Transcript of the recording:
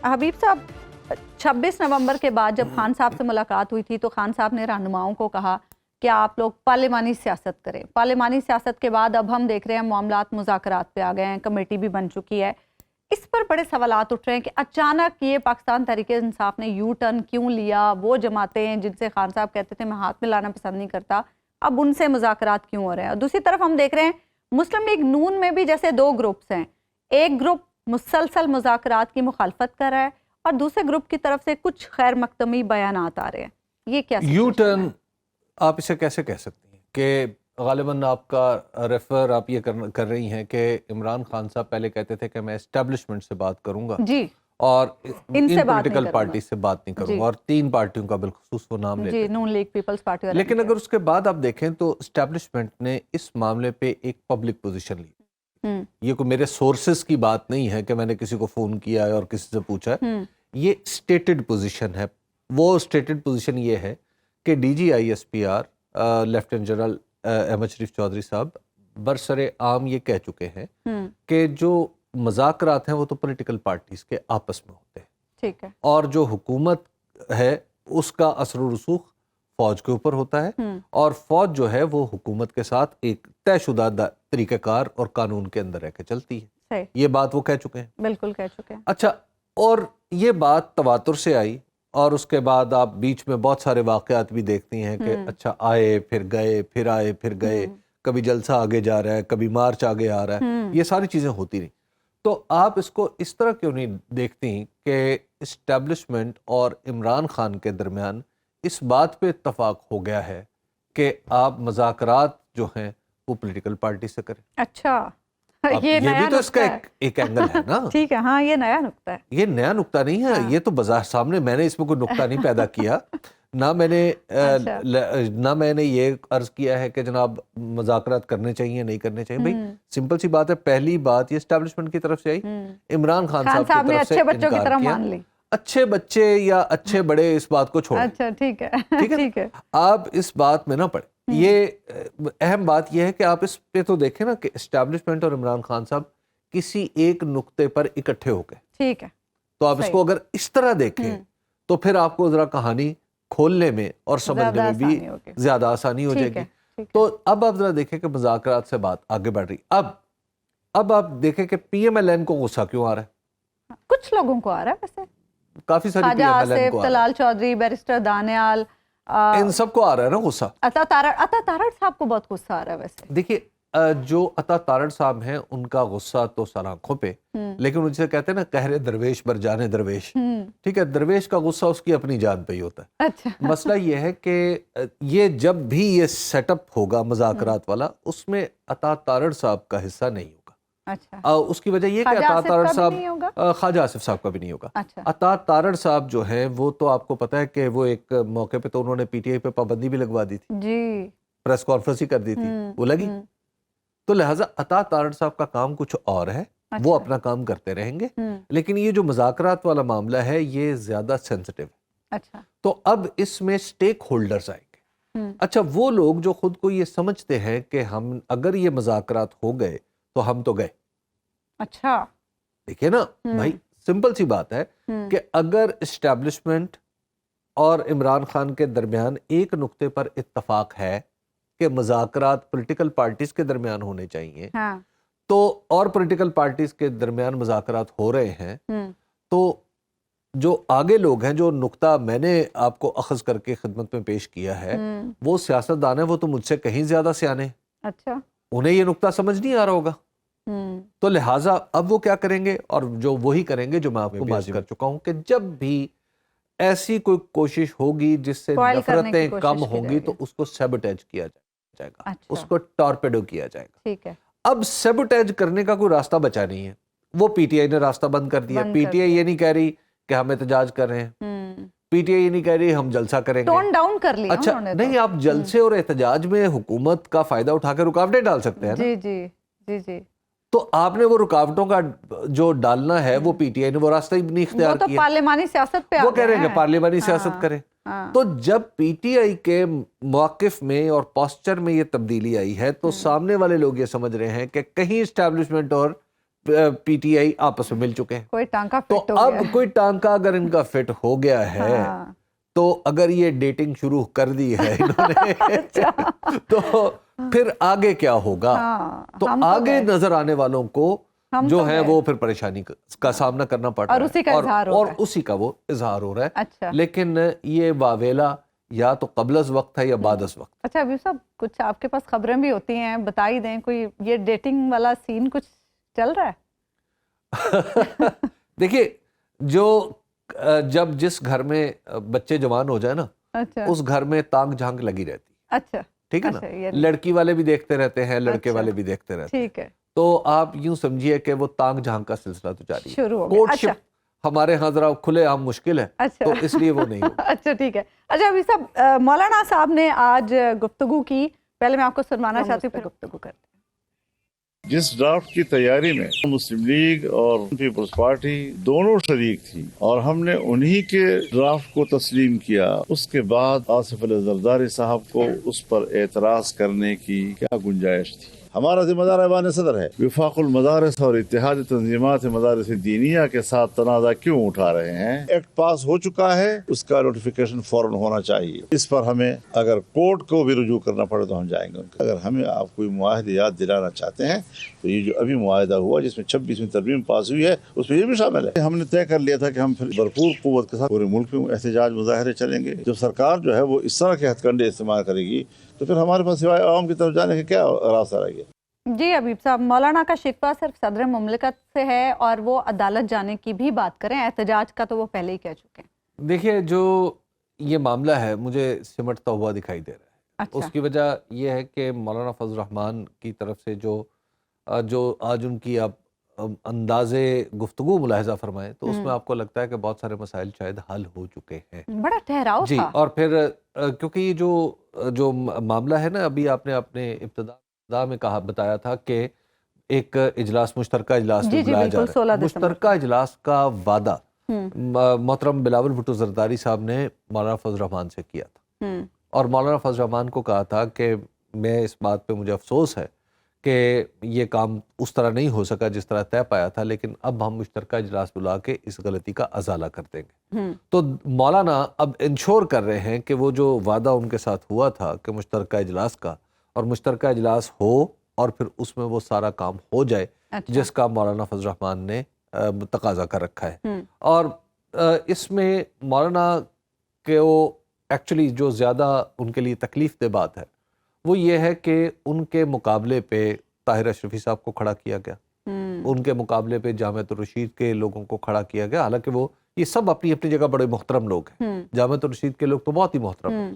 حبیب صاحب 26 نومبر کے بعد جب خان صاحب سے ملاقات ہوئی تھی تو خان صاحب نے رہنماؤں کو کہا کہ آپ لوگ پارلیمانی سیاست کریں. پارلیمانی سیاست کے بعد اب ہم دیکھ رہے ہیں معاملات مذاکرات پہ آ گئے ہیں, کمیٹی بھی بن چکی ہے. اس پر بڑے سوالات اٹھ رہے ہیں کہ اچانک یہ پاکستان تحریک انصاف نے یو ٹرن کیوں لیا. وہ جماعتیں جن سے خان صاحب کہتے تھے میں ہاتھ میں لانا پسند نہیں کرتا, اب ان سے مذاکرات کیوں ہو رہے ہیں. اور دوسری طرف ہم دیکھ رہے ہیں مسلم لیگ نون میں بھی جیسے دو گروپس ہیں, ایک گروپ مسلسل مذاکرات کی مخالفت کر رہا ہے اور دوسرے گروپ کی طرف سے کچھ خیر مقدمی بیانات آ رہے ہیں. یہ کیا یو ٹرن آپ اسے کیسے کہہ سکتی ہیں کہ غالباً آپ کا ریفر آپ یہ کر رہی ہیں کہ عمران خان صاحب پہلے کہتے تھے کہ میں اسٹیبلشمنٹ سے بات کروں گا جی اور ان سے پولیٹیکل پارٹی سے بات نہیں کروں گا, اور 3 پارٹیوں کا بالخصوص وہ نام لیتے جی, نون لیگ پیپلز پارٹی. لیکن اگر اس کے بعد آپ دیکھیں تو اسٹیبلشمنٹ نے اس معاملے پہ ایک پبلک پوزیشن لی. یہ کوئی میرے سورسز کی بات نہیں ہے کہ میں نے کسی کو فون کیا ہے اور کسی سے پوچھا ہے, یہ اسٹیٹڈ پوزیشن ہے. وہ اسٹیٹڈ پوزیشن یہ ہے کہ D G I S P R lieutenant general Ahmed Sharif Chaudhry صاحب برسر عام یہ کہہ چکے ہیں کہ جو مذاکرات ہیں وہ تو پولیٹیکل پارٹیز کے آپس میں ہوتے ہیں, ٹھیک ہے, اور جو حکومت ہے اس کا اثر و رسوخ فوج کے اوپر ہوتا ہے, اور فوج جو ہے وہ حکومت کے ساتھ ایک طے شدہ طریقہ کار اور قانون کے اندر رہ کے چلتی ہے. یہ بات وہ کہہ چکے ہیں, بالکل کہہ چکے ہیں. اچھا, اور یہ بات تواتر سے آئی اور اس کے بعد آپ بیچ میں بہت سارے واقعات بھی دیکھتی ہیں کہ اچھا آئے پھر گئے, پھر آئے پھر گئے, کبھی جلسہ آگے جا رہا ہے, کبھی مارچ آگے آ رہا ہے, یہ ساری چیزیں ہوتی رہیں. تو آپ اس کو اس طرح کیوں نہیں دیکھتی کہ اسٹیبلشمنٹ اور عمران خان کے درمیان اس بات پہ اتفاق ہو گیا ہے کہ آپ مذاکرات جو ہیں وہ پولیٹیکل پارٹی سے کریں؟ اچھا, یہ بھی تو اس کا ایک اینگل ہے نا. ٹھیک ہے, ہاں یہ نیا نقطہ ہے. یہ نیا نقطہ نہیں ہے, یہ تو بازار سامنے, میں نے اس میں کوئی نقطہ نہیں پیدا کیا. نہ میں نے یہ عرض کیا ہے کہ جناب مذاکرات کرنے چاہیے نہیں کرنے چاہیے. بھائی سمپل سی بات ہے, پہلی بات یہ اسٹیبلشمنٹ کی طرف سے آئی, عمران خان صاحب کی طرف سے انکار کیا. اچھے بچے یا اچھے بڑے اس بات کو چھوڑیں. اچھا ٹھیک ہے, ٹھیک ہے, آپ اس بات میں نہ پڑیں. یہ اہم بات یہ ہے کہ آپ اس پہ تو دیکھیں نا کہ اسٹیبلشمنٹ اور عمران خان صاحب کسی ایک نقطے پر اکٹھے ہو گئے. ٹھیک ہے, تو آپ اس کو اگر اس طرح دیکھیں تو پھر آپ کو ذرا کہانی کھولنے میں اور سمجھنے میں بھی زیادہ آسانی ہو جائے گی. تو اب آپ ذرا دیکھیں کہ مذاکرات سے بات آگے بڑھ رہی. اب آپ دیکھیں کہ پی ایم ایل این کو غصہ کیوں آ رہا ہے. کچھ لوگوں کو آ رہا ہے, ویسے کافی ساری پی ایم ایل این کو آ رہا ہے, طلال چودھری, بیرسٹر دانیال, ان سب کو آ رہا ہے نا غصہ. عطا تارڑ صاحب کو بہت غصہ آ رہا ہے. ویسے دیکھیے جو عطا تارڑ صاحب ہیں ان کا غصہ تو سر آنکھوں پہ, لیکن ان سے کہتے ہیں نا قہر درویش بر جانے درویش. ٹھیک ہے, درویش کا غصہ اس کی اپنی جان پہ ہی ہوتا ہے. اچھا, مسئلہ یہ ہے کہ یہ جب بھی یہ سیٹ اپ ہوگا مذاکرات والا, اس میں عطا تارڑ صاحب کا حصہ نہیں ہوگا. اچھا, اس کی وجہ یہ کہ عطا تارڑ صاحب, خواجہ آصف صاحب کا بھی نہیں ہوگا. عطا تارڑ صاحب جو ہیں وہ تو آپ کو پتہ ہے کہ وہ ایک موقع پہ تو انہوں نے پی ٹی آئی پہ پابندی بھی لگوا دی تھی جی, پریس کانفرنس ہی کر دی تھی, وہ لگی. تو لہٰذا عطا تارڑ صاحب کا کام کچھ اور ہے, وہ اپنا کام کرتے رہیں گے. لیکن یہ جو مذاکرات والا معاملہ ہے یہ زیادہ سینسٹیو ہے. اچھا, تو اب اس میں سٹیک ہولڈرز آئیں گے. اچھا, وہ لوگ جو خود کو یہ سمجھتے ہیں کہ ہم اگر یہ مذاکرات ہو گئے تو ہم تو گئے. اچھا, دیکھیں نا بھائی, سمپل سی بات ہے کہ اگر اسٹیبلشمنٹ اور عمران خان کے درمیان ایک نقطے پر اتفاق ہے کہ مذاکرات پولیٹیکل پارٹیز کے درمیان ہونے چاہیے, تو اور پولیٹیکل پارٹیز کے درمیان مذاکرات ہو رہے ہیں, تو جو آگے لوگ ہیں, جو نقطہ میں نے آپ کو اخذ کر کے خدمت میں پیش کیا ہے, وہ سیاستدان ہیں, وہ تو مجھ سے کہیں زیادہ سیانے ہیں. اچھا, انہیں یہ نقطہ سمجھ نہیں آ رہا ہوگا. تو لہٰذا اب وہ کیا کریں گے, اور جو وہی کریں گے جو میں آپ کو بات کر چکا ہوں کہ جب بھی ایسی کوئی کوشش ہوگی جس سے نفرتیں کم ہوں گی تو اس کو سیبوٹیج کیا جائے گا, اس کو ٹارپیڈو کیا جائے گا. ٹھیک ہے, اب سیبوٹیج کرنے کا کوئی راستہ بچا نہیں ہے. وہ پی ٹی آئی نے راستہ بند کر دیا. پی ٹی آئی یہ نہیں کہہ رہی کہ ہم احتجاج کر رہے ہیں, پی ٹی آئی یہ نہیں کہہ رہی ہم جلسہ کریں گے. ٹون ڈاؤن کر لیا. اچھا نہیں, آپ جلسے اور احتجاج میں حکومت کا فائدہ اٹھا کے رکاوٹیں ڈال سکتے ہیں نا. جی جی جی جی, تو آپ نے وہ رکاوٹوں کا جو ڈالنا ہے وہ پی ٹی آئی نے وہ راستہ ہی نہیں اختیار کیا. وہ تو پارلیمانی سیاست پہ وہ کہہ رہے ہیں کہ پارلیمانی سیاست کریں. تو جب پی ٹی آئی کے موقف میں اور پوسچر میں یہ تبدیلی آئی ہے تو سامنے والے لوگ یہ سمجھ رہے ہیں کہ کہیں اسٹیبلشمنٹ اور پی ٹی آئی آپس میں مل چکے ہیں. کوئی ٹانکا تو فٹ ہو اب گیا. کوئی ٹانکا اگر ان کا فٹ ہو گیا ہے ہاں. تو اگر یہ ڈیٹنگ شروع کر دی ہے انہوں نے تو پھر آگے کیا ہوگا. ہاں، تو ہم آگے گئے. نظر آنے والوں کو ہم جو تو ہے گئے. وہ پھر پریشانی کا سامنا کرنا پڑ رہا اور ہے اسی کا اظہار ہو اور رہا ہے. اسی کا وہ اظہار ہو رہا ہے. اچھا لیکن یہ واویلا یا تو قبل از وقت ہے یا بعد از وقت. اچھا ابھی صاحب کچھ آپ کے پاس خبریں بھی ہوتی ہیں، بتا ہی دیں کوئی یہ ڈیٹنگ والا سین کچھ چل رہا ہے؟ دیکھیے جب جس گھر میں بچے جوان ہو جائے نا اچھا اس گھر میں تانگ جھانک لگی رہتی. اچھا ٹھیک ہے نا. اچھا، یہ لڑکی والے بھی دیکھتے رہتے ہیں، لڑکے اچھا، والے بھی دیکھتے رہتے ہیں. ٹھیک ہے، تو آپ یوں سمجھیے کہ وہ تانگ جھانک کا سلسلہ تو جاری ہے. شروع ہو گیا. کورٹ اچھا شپ ہمارے ہاں ذرا کھلے عام مشکل ہے اچھا تو اس لیے وہ نہیں ہوگا. اچھا ٹھیک ہے. اچھا ابھی صاحب مولانا صاحب نے آج گفتگو کی، پہلے میں آپ کو سنوانا چاہتی ہوں پھر گفتگو کرتے ہیں. جس ڈرافٹ کی تیاری میں مسلم لیگ اور پیپلز پارٹی دونوں شریک تھی اور ہم نے انہی کے ڈرافٹ کو تسلیم کیا، اس کے بعد آصف علی زرداری صاحب کو اس پر اعتراض کرنے کی کیا گنجائش تھی؟ ہمارا ذمہ دار ایوان صدر ہے. وفاق المدارس اور اتحاد تنظیمات مدارس دینیہ کے ساتھ تنازع کیوں اٹھا رہے ہیں؟ ایکٹ پاس ہو چکا ہے، اس کا نوٹیفیکیشن فوراً ہونا چاہیے. اس پر ہمیں اگر کورٹ کو بھی رجوع کرنا پڑے تو ہم جائیں گے. اگر ہمیں آپ کوئی معاہدے یاد دلانا چاہتے ہیں تو یہ جو ابھی معاہدہ ہوا جس میں 26ویں ترمیم پاس ہوئی ہے اس میں یہ بھی شامل ہے. ہم نے طے کر لیا تھا کہ ہم پھر بھرپور قوت کے ساتھ پورے ملک میں احتجاج مظاہرے چلیں گے. جب سرکار جو ہے وہ اس طرح کے ہتھ کنڈے استعمال کرے گی تو پھر ہمارے پاس سوائے عوام کی طرف جانے کا کیا راستہ رہے گا؟ جی حبیب صاحب، مولانا کا شکوہ صرف صدر مملکت سے ہے اور وہ عدالت جانے کی بھی بات کریں، احتجاج کا تو وہ پہلے ہی کہہ چکے ہیں. دیکھیے جو یہ معاملہ ہے مجھے سمٹتا ہوا دکھائی دے رہا ہے. اچھا اس کی وجہ یہ ہے کہ مولانا فضل الرحمان کی طرف سے جو آج ان کی آپ انداز گفتگو ملاحظہ فرمائیں تو اس میں آپ کو لگتا ہے کہ بہت سارے مسائل شاید حل ہو چکے ہیں. بڑا ٹھہراؤ جی. تھا. اور پھر کیونکہ یہ جو معاملہ ہے نا، ابھی آپ نے اپنے ابتدا میں بتایا تھا کہ ایک اجلاس مشترکہ اجلاس جی میں جی بلایا بالکل، جا 16 رہا ہے. دسمبر مشترکہ اجلاس کا وعدہ محترم بلاول بھٹو زرداری صاحب نے مولانا فضل الرحمان سے کیا تھا اور مولانا فضل الرحمان کو کہا تھا کہ میں اس بات پہ مجھے افسوس ہے کہ یہ کام اس طرح نہیں ہو سکا جس طرح طے پایا تھا، لیکن اب ہم مشترکہ اجلاس بلا کے اس غلطی کا ازالہ کر دیں گے. تو مولانا اب انشور کر رہے ہیں کہ وہ جو وعدہ ان کے ساتھ ہوا تھا کہ مشترکہ اجلاس کا، اور مشترکہ اجلاس ہو اور پھر اس میں وہ سارا کام ہو جائے جس کا مولانا فضل الرحمان نے تقاضا کر رکھا ہے. اور اس میں مولانا کے وہ ایکچولی جو زیادہ ان کے لیے تکلیف دہ بات ہے وہ یہ ہے کہ ان کے مقابلے پہ طاہر اشرفی صاحب کو کھڑا کیا گیا، ان کے مقابلے پہ جامعۃ الرشید کے لوگوں کو کھڑا کیا گیا. حالانکہ وہ یہ سب اپنی اپنی جگہ بڑے محترم لوگ ہیں. جامعۃ الرشید کے لوگ تو بہت ہی محترم ہیں،